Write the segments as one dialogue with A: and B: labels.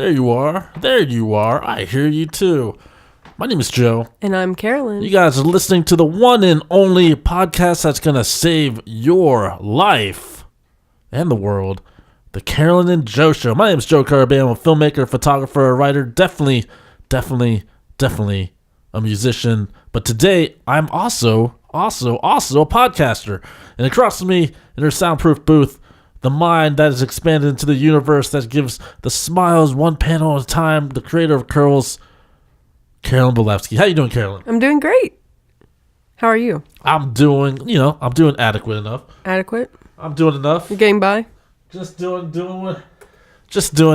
A: There you are. There you are. I hear you too. My name is Joe.
B: And I'm Carolyn.
A: You guys are listening to the one and only podcast that's going to save your life and the world. The Carolyn and Joe Show. My name is Joe Carabeo. I'm a filmmaker, photographer, a writer, definitely a musician. But today, I'm also a podcaster. And across from me in her soundproof booth, the mind that is expanded into the universe that gives the smiles one panel at a time, the creator of Curls, Carolyn Belefski. How you doing, Carolyn?
B: I'm doing great. How are you?
A: I'm doing adequate enough.
B: Adequate?
A: I'm doing enough.
B: You're getting by?
A: Just doing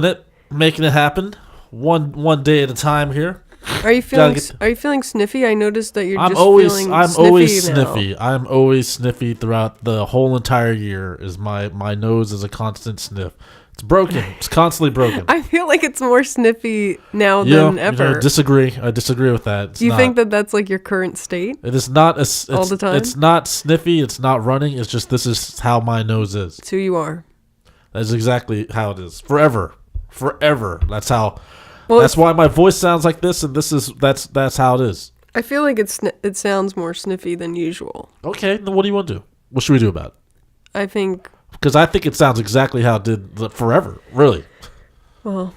A: it, making it happen, one day at a time here.
B: Are you feeling sniffy? I noticed that you're
A: I'm
B: always
A: sniffy. I'm always sniffy throughout the whole entire year. Is my nose is a constant sniff. It's broken. It's constantly broken.
B: I feel like it's more sniffy now than ever.
A: I disagree with that.
B: Do you think that that's like your current state?
A: It is not
B: all the time.
A: It's not sniffy. It's not running. It's just this is how my nose is.
B: It's who you are.
A: That's exactly how it is. Forever. That's how. Well, that's why my voice sounds like this, and that's how it is. I
B: feel like it sounds more sniffy than usual.
A: Okay, then what do you want to do? What should we do about it?
B: Because
A: I think it sounds exactly how it did forever, really.
B: Well,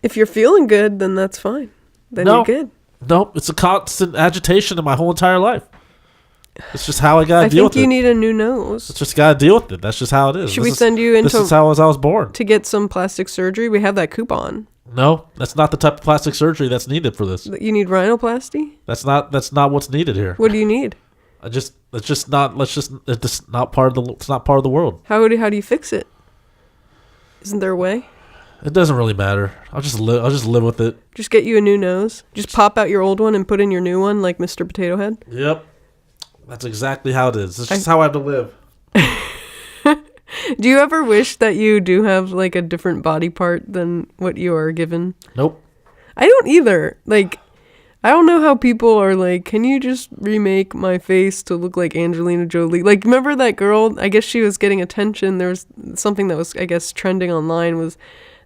B: if you're feeling good, then that's fine. Then you're good.
A: Nope, it's a constant agitation in my whole entire life. It's just how I gotta deal with it.
B: I think you need a new nose.
A: It's just gotta deal with it. That's just how it is.
B: Should we send you into...
A: This is how I was born.
B: To get some plastic surgery? We have that coupon.
A: No, that's not the type of plastic surgery that's needed for this.
B: You need rhinoplasty?
A: That's not what's needed here.
B: What do you need?
A: It's not part of the world.
B: How do you fix it? Isn't there a way?
A: It doesn't really matter. I'll just live with it.
B: Just get you a new nose. Just pop out your old one and put in your new one, like Mr. Potato Head.
A: Yep, that's exactly how it is. It's just how I have to live.
B: Do you ever wish that you do have like a different body part than what you are given?
A: Nope.
B: I don't either. Like, I don't know how people are like, can you just remake my face to look like Angelina Jolie? Like, remember that girl? I guess she was getting attention. There was something that was, I guess, trending online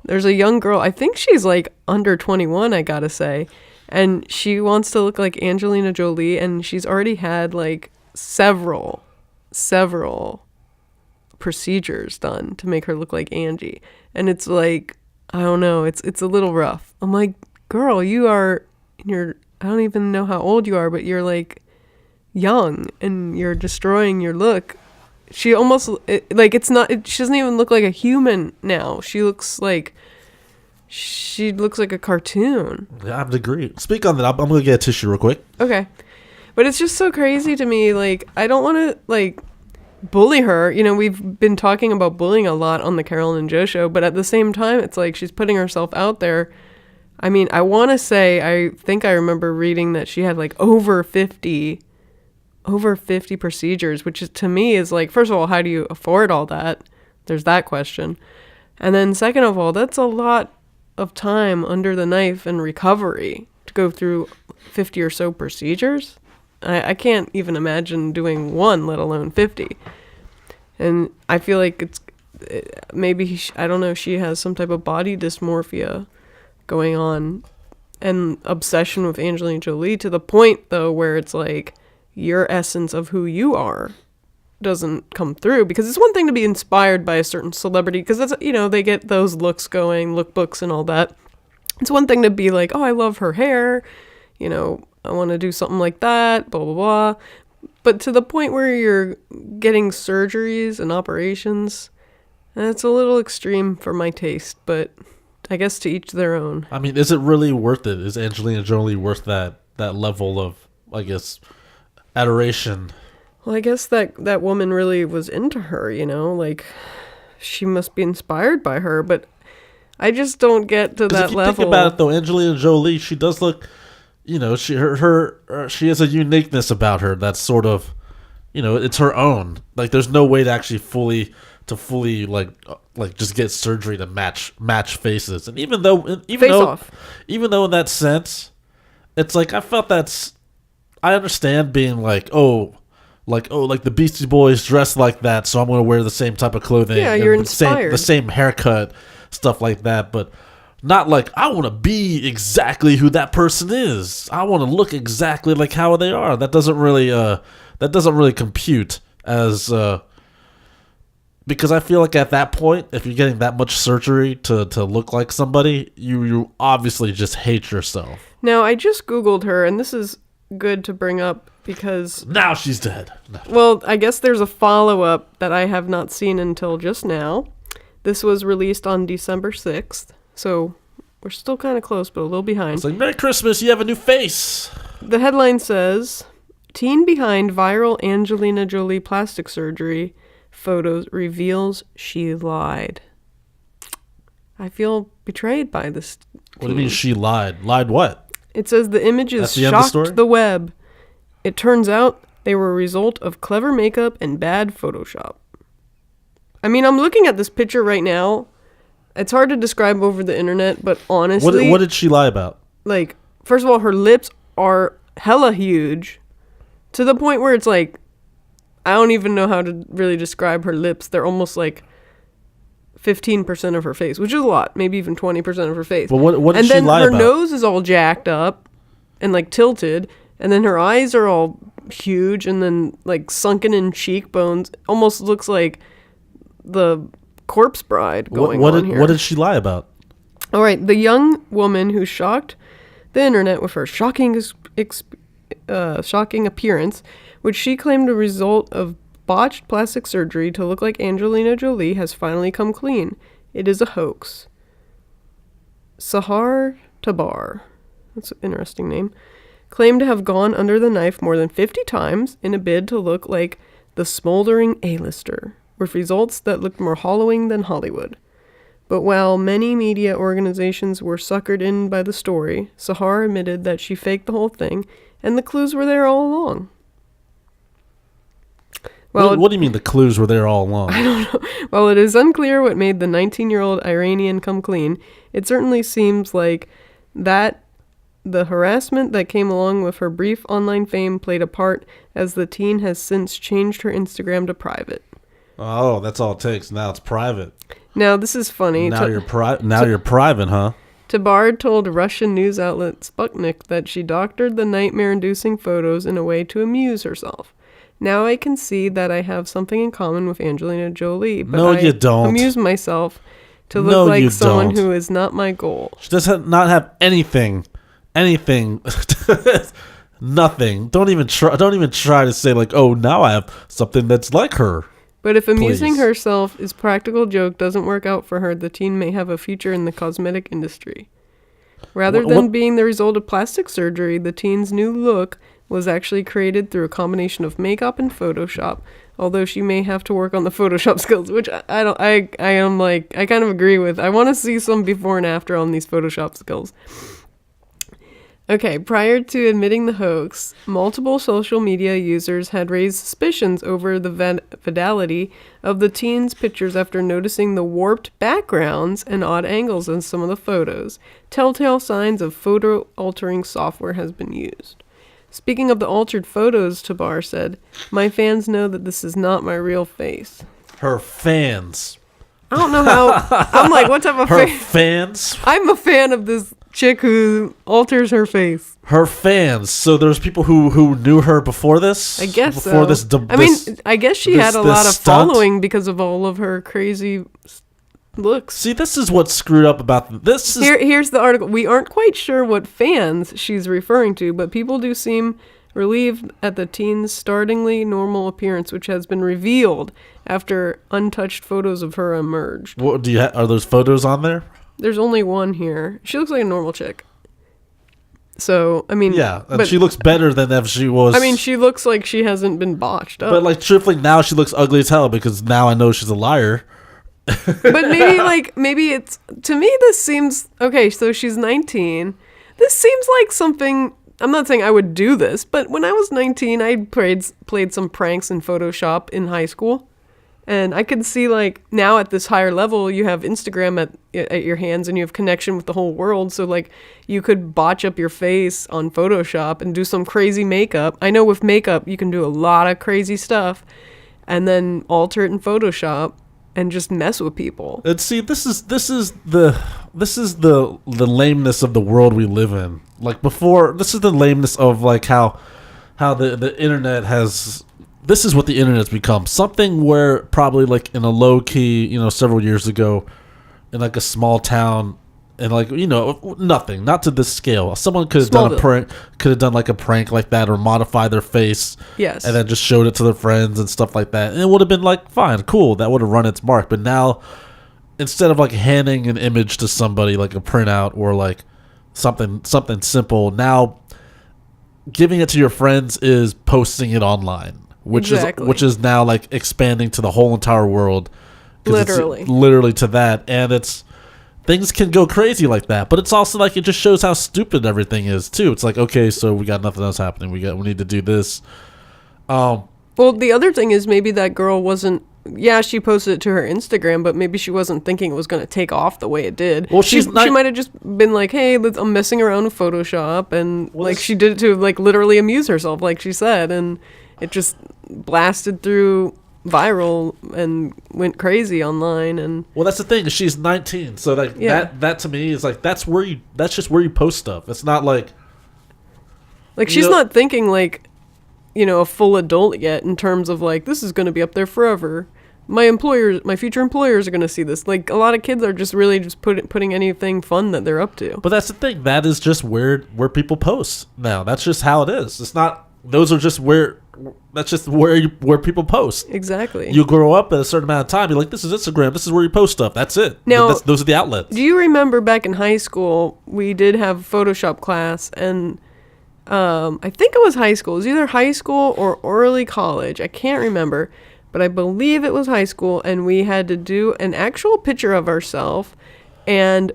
B: there's a young girl. I think she's like under 21, I gotta say. And she wants to look like Angelina Jolie. And she's already had like several procedures done to make her look like Angie. And it's like, I don't know. It's a little rough. I'm like, girl, you're I don't even know how old you are, but you're like young and you're destroying your look. She almost she doesn't even look like a human now. She looks like a cartoon.
A: Yeah, I would agree. Speak on that. I'm going to get a tissue real quick.
B: Okay. But it's just so crazy to me. Like, I don't want to like bully her. You know, we've been talking about bullying a lot on the Carolyn and Joe Show, but at the same time, it's like she's putting herself out there. I mean, I want to say, I think I remember reading that she had like over 50 procedures, which is, to me, is like, first of all, how do you afford all that? There's that question. And then second of all, that's a lot of time under the knife and recovery to go through 50 or so procedures. I can't even imagine doing one, let alone 50. And I feel like I don't know, she has some type of body dysmorphia going on and obsession with Angelina Jolie, to the point though where it's like your essence of who you are doesn't come through. Because it's one thing to be inspired by a certain celebrity, because that's, you know, they get those looks going, lookbooks and all that. It's one thing to be like, oh, I love her hair, you know, I want to do something like that, blah blah blah. But to the point where you're getting surgeries and operations, that's a little extreme for my taste, but I guess to each their own.
A: I mean, is it really worth it? Is Angelina Jolie worth that level of, I guess, adoration?
B: Well, I guess that woman really was into her, you know? Like, she must be inspired by her, but I just don't get to that level. If you think
A: about it, though, Angelina Jolie, she does look, you know, she has a uniqueness about her that's sort of, you know, it's her own. Like, there's no way to actually fully like just get surgery to match faces. And even though in that sense, it's like, I felt I understand being like the Beastie Boys dress like that, so I'm going to wear the same type of clothing.
B: Yeah, you're inspired.
A: The same haircut, stuff like that. But Not like, I want to be exactly who that person is. I want to look exactly like how they are. That doesn't really compute as because I feel like at that point, if you're getting that much surgery to look like somebody, you obviously just hate yourself.
B: Now, I just Googled her, and this is good to bring up because...
A: Now she's dead. No.
B: Well, I guess there's a follow-up that I have not seen until just now. This was released on December 6th, so we're still kind of close, but a little behind.
A: It's like, Merry Christmas, you have a new face.
B: The headline says, teen behind viral Angelina Jolie plastic surgery photos reveals she lied. I feel betrayed by this teen.
A: What do you mean she lied? Lied what?
B: It says the images shocked the web. It turns out they were a result of clever makeup and bad Photoshop. I mean, I'm looking at this picture right now. It's hard to describe over the internet, but honestly...
A: What did she lie about?
B: Like, first of all, her lips are hella huge. To the point where it's like... I don't even know how to really describe her lips. They're almost like 15% of her face, which is a lot. Maybe even 20% of her face.
A: But what did she lie about?
B: And then her nose is all jacked up and like tilted. And then her eyes are all huge and then like sunken in cheekbones. Almost looks like the corpse bride going on here.
A: What did she lie about?
B: All right. The young woman who shocked the internet with her shocking appearance, which she claimed a result of botched plastic surgery to look like Angelina Jolie, has finally come clean. It is a hoax. Sahar Tabar, that's an interesting name, claimed to have gone under the knife more than 50 times in a bid to look like the smoldering A-lister, with results that looked more hollowing than Hollywood. But while many media organizations were suckered in by the story, Sahar admitted that she faked the whole thing, and the clues were there all along. Well,
A: what do you mean the clues were there all along?
B: I don't know. While it is unclear what made the 19-year-old Iranian come clean, it certainly seems like that the harassment that came along with her brief online fame played a part, as the teen has since changed her Instagram to private.
A: Oh, that's all it takes. Now it's private.
B: Now this is funny.
A: Now you're private, huh?
B: Tabar told Russian news outlet Sputnik that she doctored the nightmare-inducing photos in a way to amuse herself. Now I can see that I have something in common with Angelina Jolie, but
A: no, you don't.
B: Amuse myself to look like someone who is not my goal.
A: She does not have anything, nothing. Don't even try to say like, oh, now I have something that's like her.
B: But if amusing herself is practical joke doesn't work out for her, the teen may have a future in the cosmetic industry. Rather than being the result of plastic surgery, the teen's new look was actually created through a combination of makeup and Photoshop, although she may have to work on the Photoshop skills, which I kind of agree with. I want to see some before and after on these Photoshop skills. Okay, prior to admitting the hoax, multiple social media users had raised suspicions over the fidelity of the teen's pictures after noticing the warped backgrounds and odd angles in some of the photos. Telltale signs of photo-altering software has been used. Speaking of the altered photos, Tabar said, "My fans know that this is not my real face."
A: Her fans.
B: I don't know how. I'm like, what type of
A: her fans?
B: I'm a fan of this chick who alters her face.
A: Her fans. So there's people who knew her before this?
B: I guess
A: before
B: so. I guess she had a lot of following because of all of her crazy looks.
A: See, this is what's screwed up about this.
B: Here's the article. We aren't quite sure what fans she's referring to, but people do seem relieved at the teen's startlingly normal appearance, which has been revealed after untouched photos of her emerged.
A: What are those photos on there?
B: There's only one here. She looks like a normal chick. So, I mean...
A: Yeah, and she looks better than if she was...
B: I mean, she looks like she hasn't been botched up.
A: But, like, truthfully, now she looks ugly as hell because now I know she's a liar.
B: But maybe it's... To me, this seems... Okay, so she's 19. This seems like something... I'm not saying I would do this, but when I was 19, I played some pranks in Photoshop in high school. And I could see, like, now at this higher level, you have Instagram at your hands and you have connection with the whole world. So, like, you could botch up your face on Photoshop and do some crazy makeup. I know with makeup, you can do a lot of crazy stuff and then alter it in Photoshop and just mess with people.
A: And see, this is the lameness of the world we live in. Like before, this is the lameness of like how the internet has. This is what the internet's become. Something where probably like in a low key, several years ago, in like a small town, and like nothing, not to this scale. Someone could have done a prank, like a prank like that, or modify their face,
B: yes,
A: and then just showed it to their friends and stuff like that, and it would have been like fine, cool. That would have run its mark. But now, instead of like handing an image to somebody, like a printout or like something simple, now giving it to your friends is posting it online, which is now like expanding to the whole entire world. Literally to that, and it's. Things can go crazy like that, but it's also like it just shows how stupid everything is too. It's like, okay, so we got nothing else happening. We need to do this.
B: Well, the other thing is maybe that girl wasn't. Yeah, she posted it to her Instagram, but maybe she wasn't thinking it was going to take off the way it did.
A: Well,
B: she might have just been like, "Hey, I'm messing around with Photoshop," and like she did it to like literally amuse herself, like she said, and it just blasted through viral and went crazy online. And
A: well, that's the thing, she's 19, so like that to me is like that's just where you post stuff. It's not like
B: she's not thinking like a full adult yet in terms of like this is going to be up there forever. My future employers are going to see this. Like a lot of kids are just really just putting anything fun that they're up to.
A: But that's the thing, that is just where people post now. That's just how it is. It's not, those are just where that's just where people post.
B: Exactly.
A: You grow up at a certain amount of time, you're like, this is Instagram, this is where you post stuff. That's it.
B: Now,
A: those are the outlets.
B: Do you remember back in high school, we did have Photoshop class, and I think it was high school. It was either high school or early college. I can't remember, but I believe it was high school, and we had to do an actual picture of ourselves and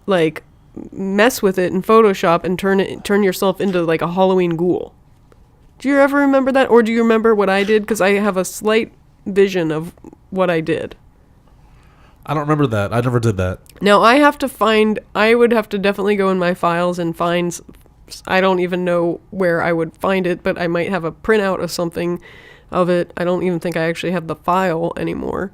B: like mess with it in Photoshop and turn yourself into like a Halloween ghoul. Do you ever remember that? Or do you remember what I did? Because I have a slight vision of what I did.
A: I don't remember that. I never did that.
B: Now, I would have to definitely go in my files and find, I don't even know where I would find it, but I might have a printout of something of it. I don't even think I actually have the file anymore.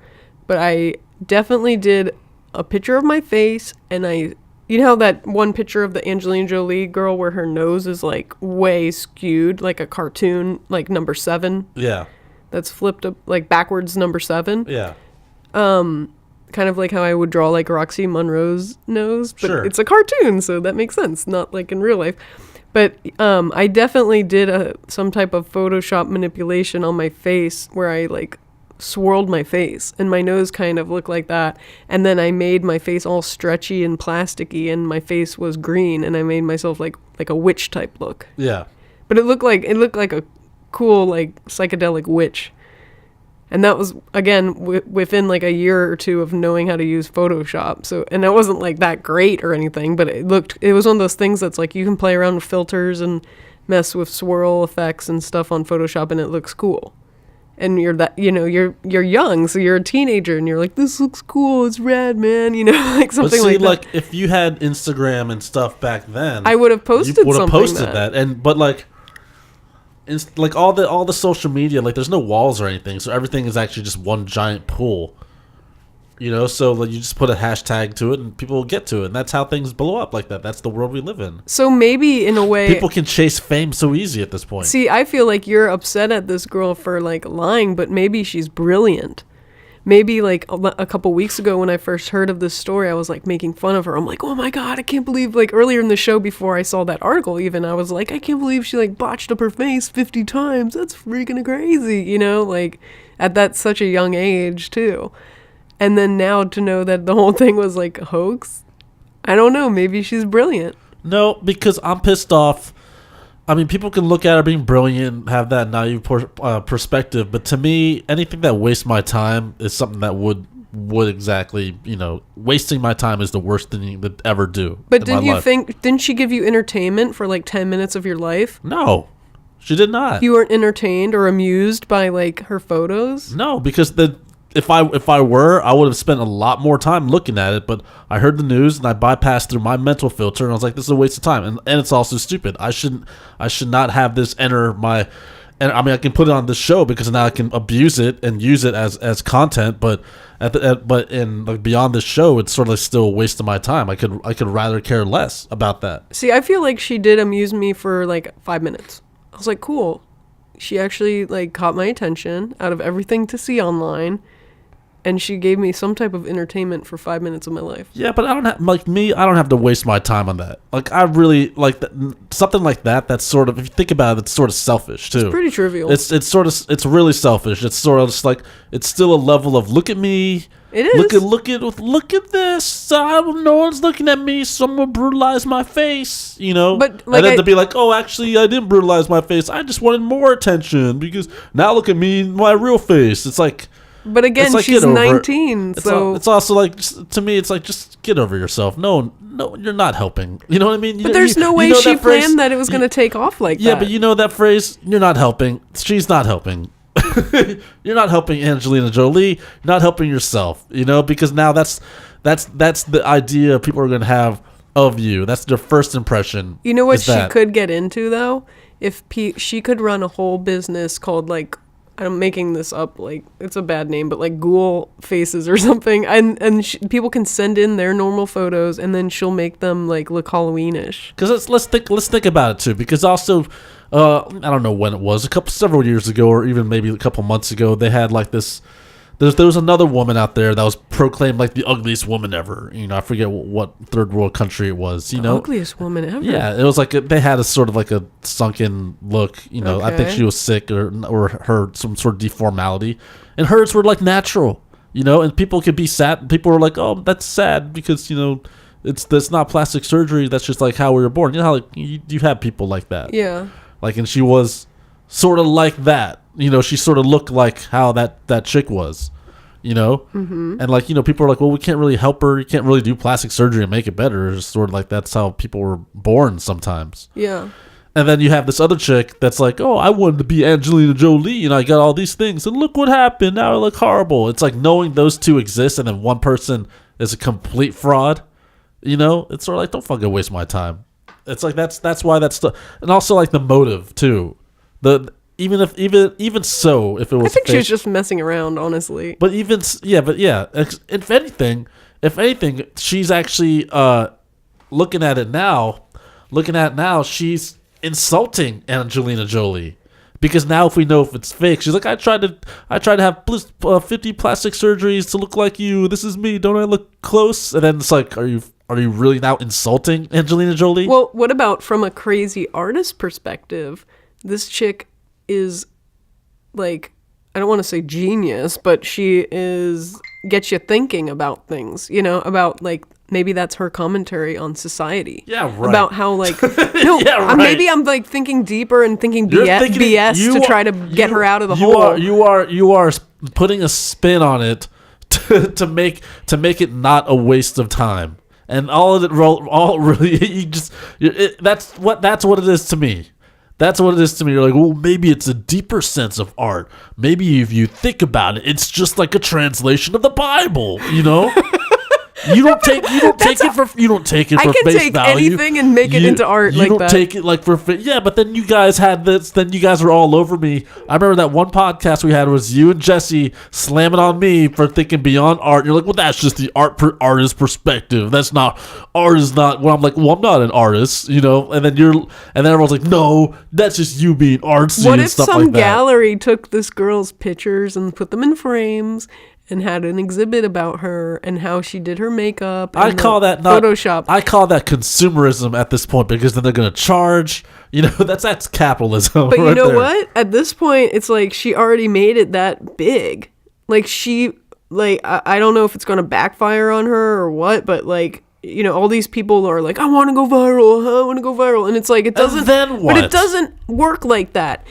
B: But I definitely did a picture of my face, and you know how that one picture of the Angelina Jolie girl where her nose is like way skewed, like a cartoon, like number 7?
A: Yeah.
B: That's flipped up, like backwards number 7?
A: Yeah.
B: Kind of like how I would draw like Roxy Monroe's nose, but
A: sure.
B: It's a cartoon, so that makes sense, not like in real life. But I definitely did some type of Photoshop manipulation on my face where I like swirled my face and my nose kind of looked like that, and then I made my face all stretchy and plasticky, and my face was green, and I made myself like a witch type look.
A: Yeah. But
B: it looked like a cool like psychedelic witch. And that was, again, within like a year or two of knowing how to use Photoshop. So, and it wasn't like that great or anything, but it was one of those things that's like you can play around with filters and mess with swirl effects and stuff on Photoshop, and it looks cool. And you're young, so you're a teenager, and you're like, this looks cool, it's rad, man, like something like that.
A: Like if you had Instagram and stuff back then,
B: I would have posted something. You would have posted
A: that, but like, it's like all the social media, like there's no walls or anything, so everything is actually just one giant pool. So like you just put a hashtag to it and people will get to it, and that's how things blow up like that. That's the world we live in.
B: So maybe in a way,
A: people can chase fame so easy at this point.
B: See, I feel like you're upset at this girl for like lying, but maybe she's brilliant. Maybe like a couple weeks ago when I first heard of this story, I was like making fun of her. I'm like, oh my God, I can't believe, like earlier in the show before I saw that article even, I was like, I can't believe she like botched up her face 50 times. That's freaking crazy, like at that such a young age too. And then now to know that the whole thing was like a hoax, I don't know, maybe she's brilliant.
A: No, because I'm pissed off. I mean, people can look at her being brilliant and have that naive perspective, but to me, anything that wastes my time is something that would exactly, wasting my time is the worst thing you could ever do.
B: But didn't she give you entertainment for like 10 minutes of your life?
A: No, she did not.
B: You weren't entertained or amused by like her photos?
A: No, because if I were, I would have spent a lot more time looking at it, but I heard the news and I bypassed through my mental filter, and I was like, this is a waste of time, and it's also stupid. I should not have this enter And I mean, I can put it on this show because now I can abuse it and use it as content. But but in like beyond this show, it's sort of still a waste of my time. I could rather care less about that.
B: See, I feel like she did amuse me for like 5 minutes. I was like, cool. She actually like caught my attention out of everything to see online. And she gave me some type of entertainment for 5 minutes of my life.
A: Yeah, but I don't have to waste my time on that. Like, I really like something like that. That's sort of, if you think about it, it's sort of selfish too.
B: It's pretty trivial.
A: It's really selfish. It's sort of just like, it's still a level of look at me.
B: It is.
A: Look at this. No one's looking at me. Someone brutalized my face. You know.
B: But like,
A: and then to be like, oh, actually, I didn't brutalize my face. I just wanted more attention because now look at me, my real face. It's like.
B: But again, like, she's 19, so...
A: It's also like, to me, it's like, just get over yourself. No, you're not helping. You know what I mean?
B: But there's no way she planned that it was going to take off like that.
A: Yeah, but you know that phrase, you're not helping. She's not helping. You're not helping Angelina Jolie. You're not helping yourself, you know? Because now that's the idea people are going to have of you. That's their first impression.
B: You know what she could get into, though? If she could run a whole business called, like... I'm making this up, like, it's a bad name, but like Ghoul Faces or something, and people can send in their normal photos, and then she'll make them like look Halloweenish.
A: Because let's think about it too. Because also, I don't know when it was, several years ago, or even maybe a couple months ago, they had like this. There was another woman out there that was proclaimed like the ugliest woman ever. You know, I forget what third world country it was. You know,
B: ugliest woman ever.
A: Yeah, it was like they had a sort of like a sunken look. You know, okay. I think she was sick or her some sort of deformality, and hers were like natural. You know, and people could be sad. People were like, "Oh, that's sad," because you know, that's not plastic surgery. That's just like how we were born. You know how like you have people like that.
B: Yeah.
A: Like, and she was sort of like that. You know, she sort of looked like how that chick was, you know? Mm-hmm. And, like, you know, people are like, well, we can't really help her. You can't really do plastic surgery and make it better. It's sort of like that's how people were born sometimes.
B: Yeah.
A: And then you have this other chick that's like, oh, I wanted to be Angelina Jolie, and I got all these things, and look what happened. Now I look horrible. It's like knowing those two exist, and then one person is a complete fraud, you know? It's sort of like, don't fucking waste my time. It's like that's why that's... And also, like, the motive, too. Even so, if it was,
B: I think she was just messing around, honestly.
A: But if anything, she's actually looking at it now. She's insulting Angelina Jolie because now if we know if it's fake, she's like, I tried to have 50 plastic surgeries to look like you. This is me. Don't I look close? And then it's like, are you really now insulting Angelina Jolie?
B: Well, what about from a crazy artist perspective? This chick is like, I don't want to say genius, but she gets you thinking about things, you know, about like maybe that's her commentary on society.
A: Yeah, right.
B: About how like no, yeah, right. Maybe I'm like thinking deeper and thinking BS to try to get her out of the hole.
A: You are putting a spin on it to make it not a waste of time, and that's what it is to me. That's what it is to me. You're like, well, maybe it's a deeper sense of art. Maybe if you think about it, it's just like a translation of the Bible, you know? You don't take it for face value.
B: I can take anything and make it into art like that. You don't
A: take it like for yeah, but then you guys had this. Then you guys were all over me. I remember that one podcast we had was you and Jesse slamming on me for thinking beyond art. You're like, well, that's just the artist perspective. That's not art. Is not. Well, I'm like, well, I'm not an artist, you know. And then everyone's like, no, that's just you being artsy.
B: What
A: and
B: if
A: stuff
B: some
A: like that.
B: gallery took this girl's pictures and put them in frames? And had an exhibit about her and how she did her makeup. And
A: I call that not
B: Photoshop.
A: I call that consumerism at this point because then they're going to charge. You know, that's capitalism.
B: But
A: right
B: you know
A: there.
B: what? At this point, it's like she already made it that big. Like I don't know if it's going to backfire on her or what, but like, you know, all these people are like, I want to go viral. And it's like, it doesn't,
A: and then what?
B: But it doesn't work like that.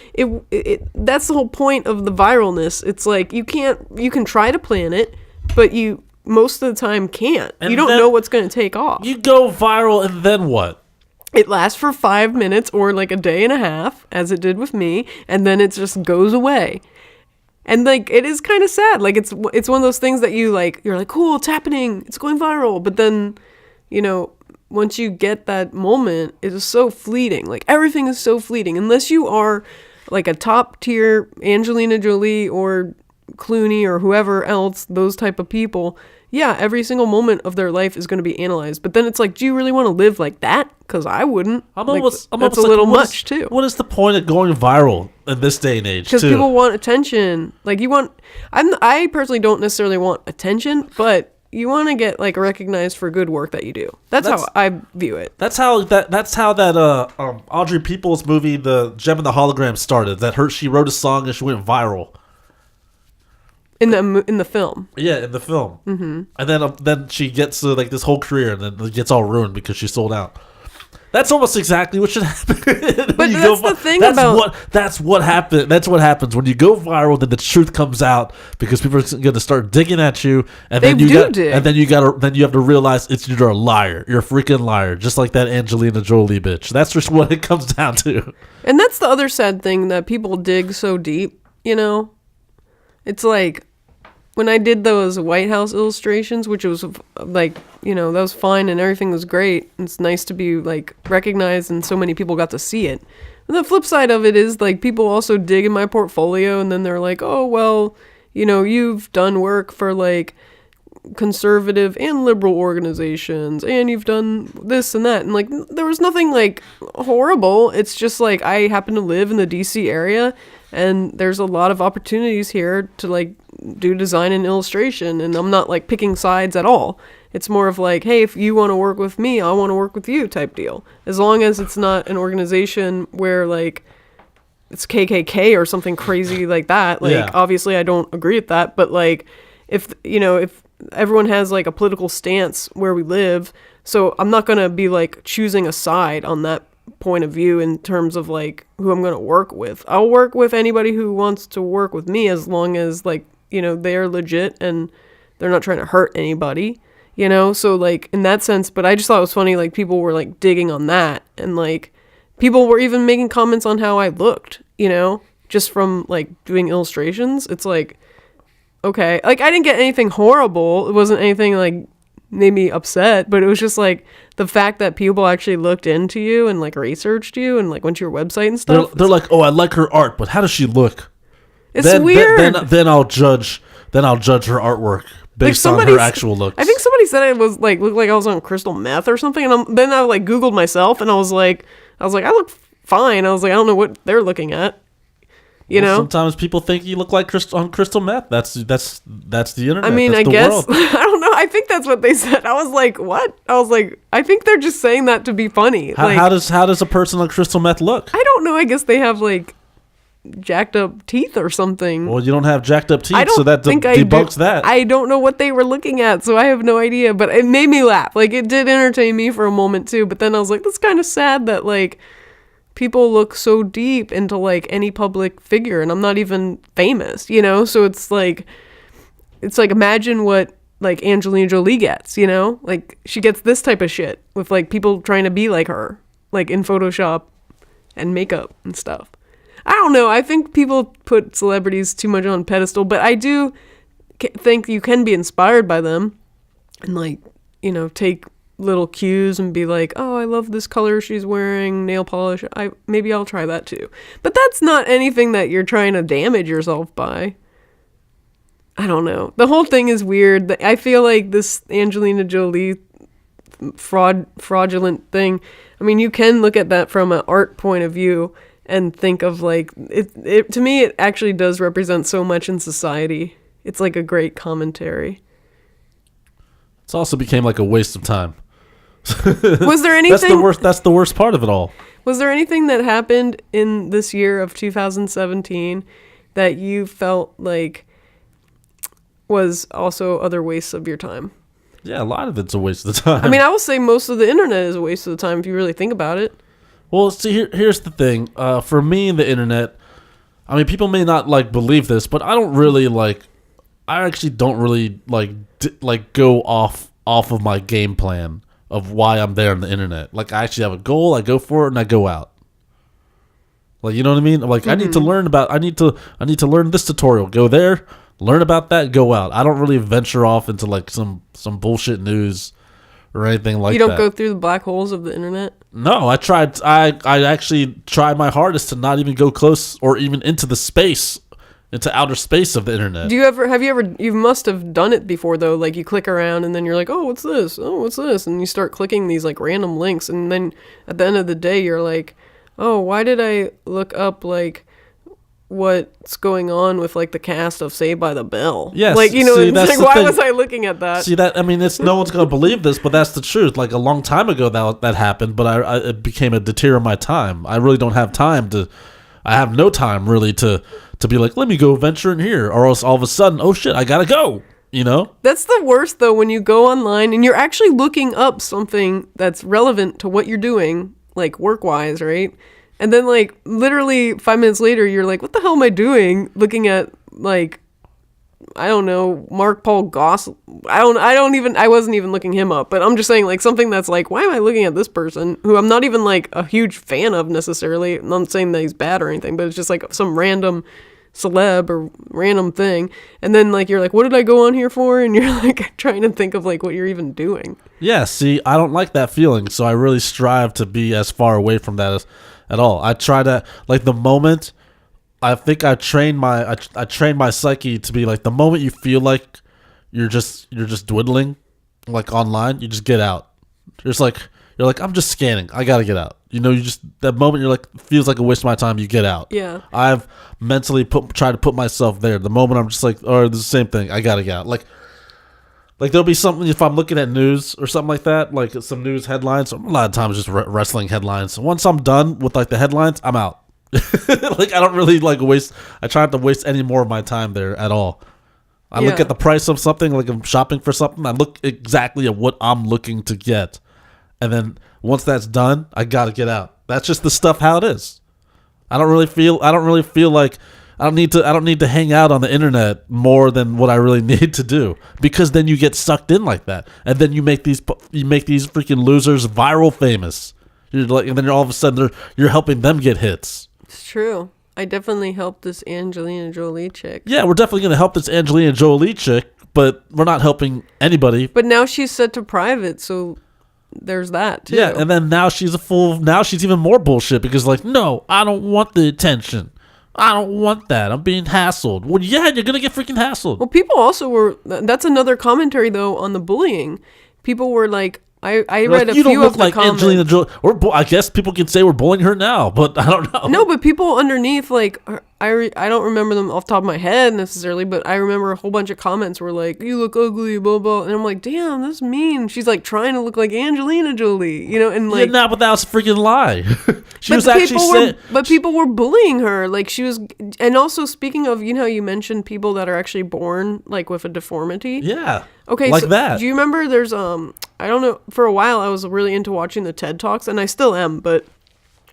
B: That's the whole point of the viralness. It's like, you can try to plan it, but you most of the time can't. And you don't know what's going to take off.
A: You go viral and then what?
B: It lasts for 5 minutes or like a day and a half, as it did with me. And then it just goes away. And like, it is kind of sad. Like it's one of those things that you're like, cool, it's happening. It's going viral. But then, you know, once you get that moment, it is so fleeting. Like, everything is so fleeting. Unless you are like a top tier Angelina Jolie or Clooney or whoever else, those type of people, yeah, every single moment of their life is going to be analyzed. But then it's like, do you really want to live like that? Because I wouldn't. That's a little much too.
A: What is the point of going viral in this day and age?
B: Because people want attention. Like I personally don't necessarily want attention, but you want to get like recognized for good work that you do. That's how I view it.
A: That's how that Audrey Peoples movie, The Gem and the Hologram, started. She wrote a song and she went viral.
B: In the film.
A: Yeah, in the film. Mm-hmm. And then she gets like this whole career, and then it gets all ruined because she sold out. That's almost exactly what should happen.
B: But that's the thing
A: that's what happened. That's what happens when you go viral. Then the truth comes out because people are going to start digging at you, and then you have to realize you're a liar. You're a freaking liar, just like that Angelina Jolie bitch. That's just what it comes down to.
B: And that's the other sad thing, that people dig so deep. You know, it's like when I did those White House illustrations, which was like, you know, that was fine and everything was great. It's nice to be like recognized and so many people got to see it. And the flip side of it is like people also dig in my portfolio and then they're like, oh, well, you know, you've done work for like conservative and liberal organizations and you've done this and that. And like, there was nothing like horrible. It's just like, I happen to live in the DC area and there's a lot of opportunities here to like do design and illustration, and I'm not like picking sides at all. It's more of like, hey, if you want to work with me, I want to work with you type deal. As long as it's not an organization where like it's KKK or something crazy like that. Like, obviously I don't agree with that, but like if everyone has like a political stance where we live, so I'm not going to be like choosing a side on that point of view in terms of like who I'm going to work with. I'll work with anybody who wants to work with me as long as like, you know, they're legit and they're not trying to hurt anybody, you know? So like in that sense, but I just thought it was funny, like people were like digging on that, and like people were even making comments on how I looked, you know, just from like doing illustrations. It's like, okay, like I didn't get anything horrible. It wasn't anything like made me upset, but it was just like the fact that people actually looked into you and like researched you and like went to your website and stuff.
A: They're like, oh, I like her art, but how does she look?
B: It's weird.
A: Then I'll judge her artwork based on her actual looks.
B: I think somebody said it was like looked like I was on crystal meth or something, and then I like Googled myself, and I was like, I look fine. I was like, I don't know what they're looking at. You know, sometimes
A: people think you look like on crystal meth. That's the internet.
B: I mean,
A: that's
B: I guess I don't know. I think that's what they said. I was like, what? I was like, I think they're just saying that to be funny.
A: How does a person on crystal meth look?
B: I don't know. I guess they have like jacked up teeth or something.
A: Well, you don't have jacked up teeth, so that debunks that.
B: I don't know what they were looking at, so I have no idea. But it made me laugh. Like, it did entertain me for a moment too. But then I was like, that's kind of sad that like people look so deep into like any public figure, and I'm not even famous, you know? So it's like imagine what like Angelina Jolie gets, you know? Like she gets this type of shit with like people trying to be like her, like in Photoshop and makeup and stuff. I don't know. I think people put celebrities too much on pedestal, but I do think you can be inspired by them and like, you know, take little cues and be like, oh, I love this color she's wearing, nail polish. Maybe I'll try that too. But that's not anything that you're trying to damage yourself by. I don't know. The whole thing is weird. I feel like this Angelina Jolie fraudulent thing, I mean, you can look at that from an art point of view and think of like, it to me, it actually does represent so much in society. It's like a great commentary.
A: It's also became like a waste of time.
B: Was there anything?
A: That's the worst part of it all.
B: Was there anything that happened in this year of 2017 that you felt like was also other wastes of your time?
A: Yeah, a lot of it's a waste of time.
B: I mean, I will say most of the internet is a waste of the time if you really think about it.
A: Well, see, here's the thing. For me, the internet, I mean, people may not like believe this, but I actually don't really like go off of my game plan of why I'm there on the internet. Like, I actually have a goal, I go for it, and I go out. Like, you know what I mean? Like, I need to learn learn this tutorial. Go there, learn about that, go out. I don't really venture off into like some bullshit news or anything like that.
B: You don't go through the black holes of the internet?
A: No, I tried. I actually tried my hardest to not even go close or even into outer space of the internet.
B: You must have done it before though. Like you click around and then you're like, oh, what's this? Oh, what's this? And you start clicking these like random links. And then at the end of the day, you're like, oh, why did I look up like what's going on with like the cast of Saved by the Bell?
A: Yes.
B: Like, you know,
A: see,
B: it's like, why was I looking at that?
A: See that? I mean, no one's going to believe this, but that's the truth. Like a long time ago that happened, but it became a deter of my time. I really don't have time I have no time really to be like, let me go venture in here, or else all of a sudden, oh shit, I gotta go. You know?
B: That's the worst though, when you go online and you're actually looking up something that's relevant to what you're doing, like work-wise, right? And then like literally 5 minutes later, you're like, what the hell am I doing? Looking at like, I don't know, Mark Paul Goss. I wasn't even looking him up, but I'm just saying like something that's like, why am I looking at this person who I'm not even like a huge fan of necessarily? I'm not saying that he's bad or anything, but it's just like some random celeb or random thing. And then like, you're like, what did I go on here for? And you're like trying to think of like what you're even doing.
A: Yeah. See, I don't like that feeling. So I really strive to be as far away from that at all. I try to like the moment. I think I trained my psyche to be like the moment you feel like you're just dwindling, like online, you just get out. You're like I'm just scanning. I gotta get out. You know, you just that moment you're like feels like a waste of my time. You get out.
B: Yeah.
A: I've mentally tried to put myself there. The moment I'm just like, oh, it's the same thing. I gotta get out. Like there'll be something if I'm looking at news or something like that, like some news headlines. A lot of times just wrestling headlines. Once I'm done with like the headlines, I'm out. Like I don't really like waste. I try not to waste any more of my time there at all. I look at the price of something, like I'm shopping for something. I look exactly at what I'm looking to get, and then once that's done, I gotta get out. That's just the stuff how it is. I don't really feel like I don't need to hang out on the internet more than what I really need to do, because then you get sucked in like that, and then you make these freaking losers viral famous. You're like, and then all of a sudden you're helping them get hits.
B: It's true. I definitely helped this Angelina Jolie chick.
A: Yeah, we're definitely going to help this Angelina Jolie chick, but we're not helping anybody.
B: But now she's set to private, so there's that too.
A: Yeah, and then now she's now she's even more bullshit because like, no, I don't want the attention. I don't want that. I'm being hassled. Well, yeah, you're going to get freaking hassled.
B: Well, people also that's another commentary though on the bullying. People were like, I read a few of the comments. Angelina Jolie. I guess people can say we're bullying her now, but I don't know. No, but people underneath, like, I don't remember them off the top of my head necessarily, but I remember a whole bunch of comments were like, you look ugly, blah, blah. And I'm like, damn, that's mean. She's like trying to look like Angelina Jolie, you know? And like,
A: yeah, but that was a freaking lie. She was actually saying.
B: But people were bullying her. Like, she was. And also, speaking of, you know, you mentioned people that are actually born, like, with a deformity.
A: Yeah.
B: Okay,
A: like
B: so
A: that.
B: Do you remember there's, I don't know, for a while I was really into watching the TED Talks, and I still am, but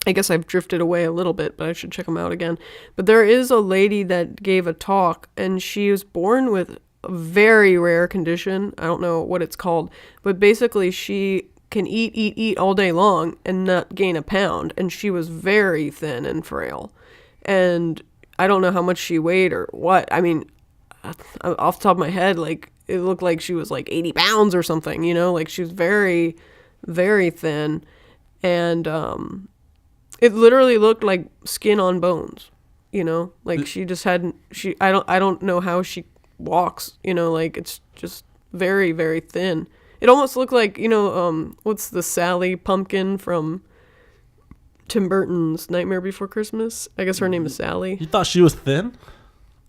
B: I guess I've drifted away a little bit, but I should check them out again. But there is a lady that gave a talk, and she was born with a very rare condition. I don't know what it's called, but basically she can eat all day long and not gain a pound, and she was very thin and frail. And I don't know how much she weighed or what. I mean, off the top of my head, like, it looked like she was like 80 pounds or something, you know, like she was very, very thin. And it literally looked like skin on bones, you know, like she just hadn't, I don't know how she walks, you know, like it's just very, very thin. It almost looked like, you know, what's the Sally pumpkin from Tim Burton's Nightmare Before Christmas? I guess her name is Sally.
A: You thought she was thin?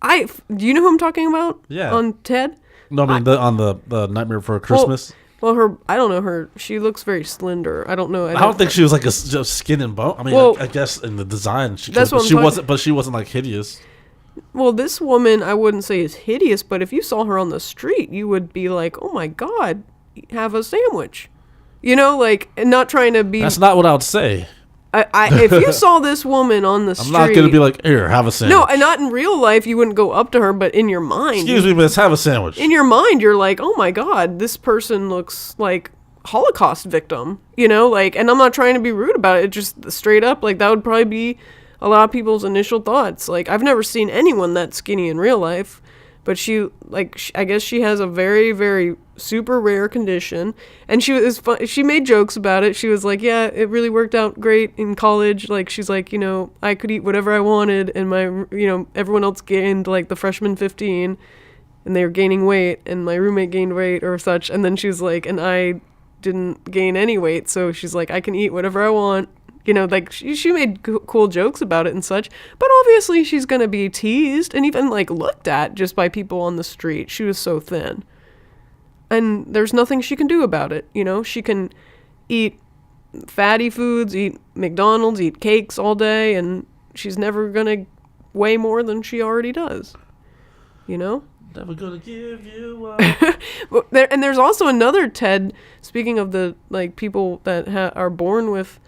B: Do you know who I'm talking about?
A: Yeah.
B: On TED?
A: No, I mean on the Nightmare Before Christmas.
B: Well, I don't know her. She looks very slender. I don't know.
A: I don't think she was like just skin and bone. I mean, well, I guess in the design she wasn't, but she wasn't like hideous.
B: Well, this woman I wouldn't say is hideous, but if you saw her on the street, you would be like, "Oh my God, have a sandwich," you know, like, and not trying to be.
A: That's not what I would say.
B: If you saw this woman on the street...
A: I'm not going to be like, here, have a sandwich.
B: No, and not in real life, you wouldn't go up to her, but in your mind...
A: Excuse me, but let's have a sandwich.
B: In your mind, you're like, oh my God, this person looks like Holocaust victim, you know? Like, and I'm not trying to be rude about it, just straight up, like, that would probably be a lot of people's initial thoughts. Like, I've never seen anyone that skinny in real life, but I guess she has a very, very super rare condition, and she made jokes about it. She was like, yeah, it really worked out great in college. Like, she's like, I could eat whatever I wanted, and everyone else gained, like, the freshman 15, and they were gaining weight, and my roommate gained weight or such, and then she's like, and I didn't gain any weight, so she's like, I can eat whatever I want. Like, she made cool jokes about it and such, but obviously she's gonna be teased and even, like, looked at just by people on the street. She was so thin. And there's nothing she can do about it, She can eat fatty foods, eat McDonald's, eat cakes all day, and she's never gonna weigh more than she already does,
A: Never gonna give you up.
B: And there's also another TED, speaking of the, like, people that are born with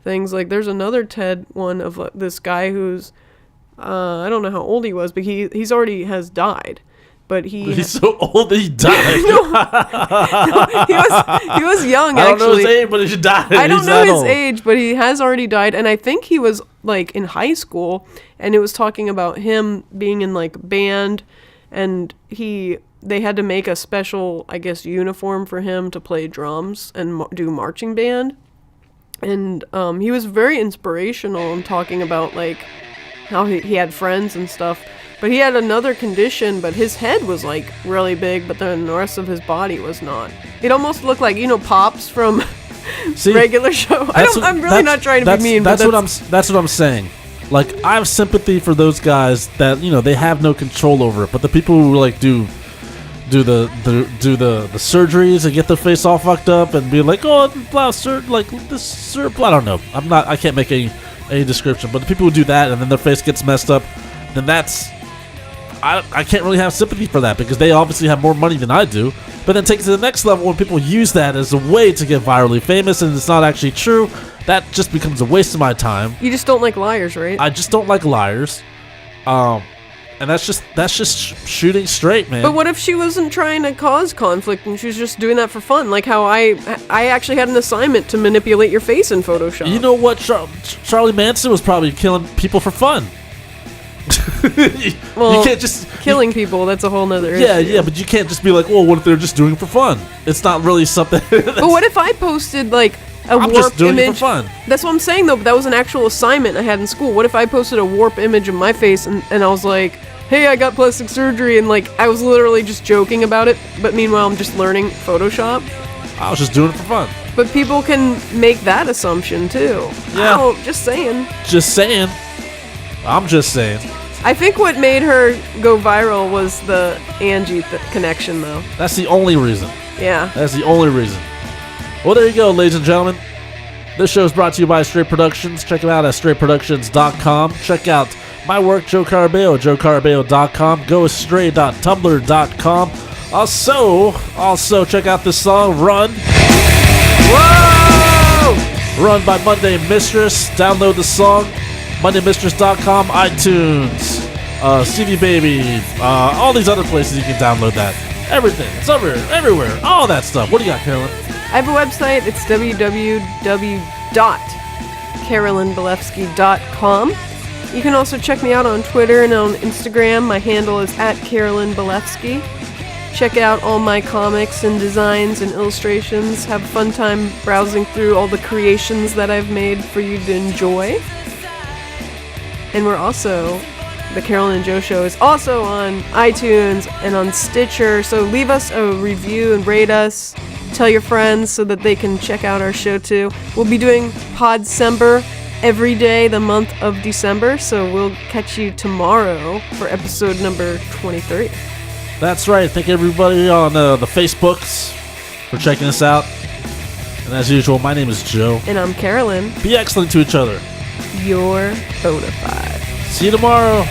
B: things, like, there's another TED one of this guy who's I don't know how old he was, but he's already has died, but he's
A: so old that he died.
B: he was young, actually.
A: I don't know his age, but he died.
B: I don't know his age, but he has already died, and I think he was, like, in high school, and it was talking about him being in, like, band, and they had to make a special, I guess, uniform for him to play drums and do marching band. And he was very inspirational in talking about, like, how he had friends and stuff. But he had another condition, but his head was, like, really big, but then the rest of his body was not. It almost looked like, Pops from Regular Show. I'm really not trying to be mean, but
A: that's what I'm saying. Like, I have sympathy for those guys that, they have no control over it. But the people who, like, do the surgeries and get their face all fucked up and be like, oh, blah, I don't know. I can't make any description. But the people who do that and then their face gets messed up, then I can't really have sympathy for that, because they obviously have more money than I do. But then take it to the next level when people use that as a way to get virally famous and it's not actually true. That just becomes a waste of my time.
B: You just don't like liars, right?
A: I just don't like liars. And that's just shooting straight, man.
B: But what if she wasn't trying to cause conflict and she was just doing that for fun? Like how I actually had an assignment to manipulate your face in Photoshop.
A: You know what? Charlie Manson was probably killing people for fun.
B: Well,
A: you can't just
B: killing people. That's a whole nother issue.
A: Yeah, but you can't just be like, well, what if they're just doing it for fun? It's not really something.
B: But what if I posted like a warp
A: just doing
B: image?
A: It for fun.
B: That's what I'm saying though. But that was an actual assignment I had in school. What if I posted a warp image of my face and I was like, hey, I got plastic surgery, and like I was literally just joking about it, but meanwhile I'm just learning Photoshop.
A: I was just doing it for fun.
B: But people can make that assumption too.
A: Yeah.
B: Oh, just saying.
A: I'm just saying.
B: I think what made her go viral was the Angie connection, though.
A: That's the only reason.
B: Yeah.
A: That's the only reason. Well, there you go, ladies and gentlemen. This show is brought to you by Astray Productions. Check them out at astrayproductions.com. Check out my work, Joe Carabeo, joecarabeo.com. Goastray.tumblr.com. Also, check out this song, Run. Whoa! Run by Monday Mistress. Download the song. MondayMistress.com, iTunes, CD Baby, all these other places you can download that. Everything. It's everywhere. All that stuff. What do you got, Carolyn?
B: I have a website. It's www.carolynbelefski.com. You can also check me out on Twitter and on Instagram. My handle is @Carolyn Belefski. Check out all my comics and designs and illustrations. Have a fun time browsing through all the creations that I've made for you to enjoy. And we're also, the Carolyn and Joe Show is also on iTunes and on Stitcher. So leave us a review and rate us. Tell your friends so that they can check out our show too. We'll be doing Podcember every day the month of December. So we'll catch you tomorrow for episode number 23.
A: That's right. Thank everybody on the Facebooks for checking us out. And as usual, my name is Joe.
B: And I'm Carolyn.
A: Be excellent to each other.
B: You're bona fide.
A: See you tomorrow.